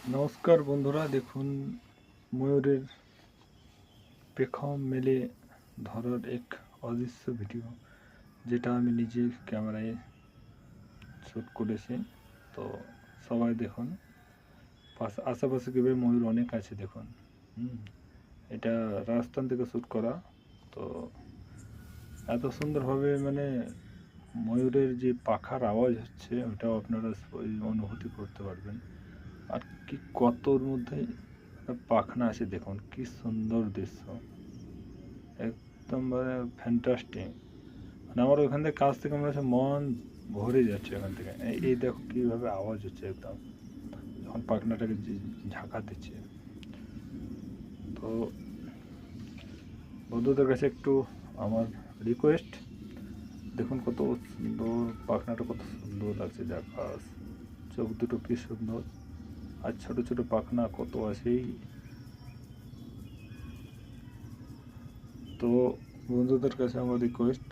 নমস্কার বন্ধুরা, দেখুন ময়ূরের পেখম মেলে ধরার এক অদৃশ্য ভিডিও, যেটা আমি নিজে ক্যামেরায় শ্যুট করেছি। তো সবাই দেখুন, আশেপাশে কীভাবে ময়ূর অনেক আছে দেখুন। এটা রাজস্থান থেকে শ্যুট করা। তো এত সুন্দরভাবে মানে ময়ূরের যে পাখার আওয়াজ হচ্ছে, ওটাও আপনারা অনুভূতি করতে পারবেন। আর কি কতর মধ্যে পাখনা আছে দেখুন, কি সুন্দর দৃশ্য, একদম মানে ফ্যান্টাস্টিক। মানে আমার ওখান থেকে কাছ থেকে মনে হচ্ছে মন ভরে যাচ্ছে ওখান থেকে। এই দেখো কীভাবে আওয়াজ হচ্ছে একদম, যখন পাখনাটাকে ঝাঁকা দিচ্ছে। তো বন্ধুদের কাছে একটু আমার রিকোয়েস্ট, দেখুন কত সুন্দর পাখনাটা, কত সুন্দর লাগছে দেখাস, চোখ দুটো কি সুন্দর, আর ছোট ছোট পাখনা কত আছেই। তো বন্ধুদের কাছে আমার রিকোয়েস্ট,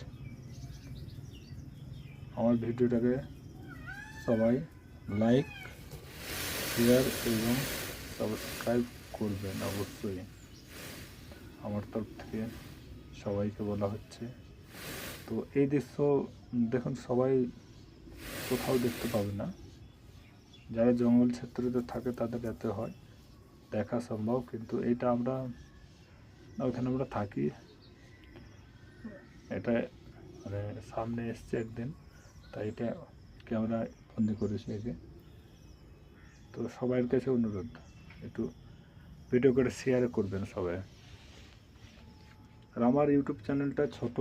আমার ভিডিওটাকে সবাই লাইক, শেয়ার এবং সাবস্ক্রাইব করবেন অবশ্যই। আমার তরফ থেকে সবাইকে বলা হচ্ছে। তো এই দৃশ্য দেখুন, সবাই কোথাও দেখতে পাবে না। যারা জঙ্গল ক্ষেত্রতে থাকে তাদের এত হয় দেখা সম্ভব, কিন্তু এটা আমরা ওখানে আমরা থাকি, এটা মানে সামনে এসছে একদিন, তাই এটা ক্যামেরা বন্দি করেছি একে। তো সবার কাছে অনুরোধ, একটু ভিডিও করে শেয়ার করবেন সবাই। আর আমার ইউটিউব চ্যানেলটা ছোট,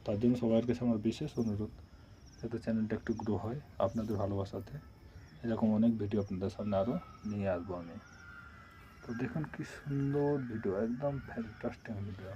তার জন্য সবার কাছে আমার বিশেষ অনুরোধ, যাতে চ্যানেলটা একটু গ্রো হয় আপনাদের ভালোবাসাতে। এরকম অনেক ভিডিও আপনাদের সামনে আরও নিয়ে আসবো আমি। তো দেখুন কি সুন্দর ভিডিও, একদম ফ্যান্টাস্টিক ভিডিও।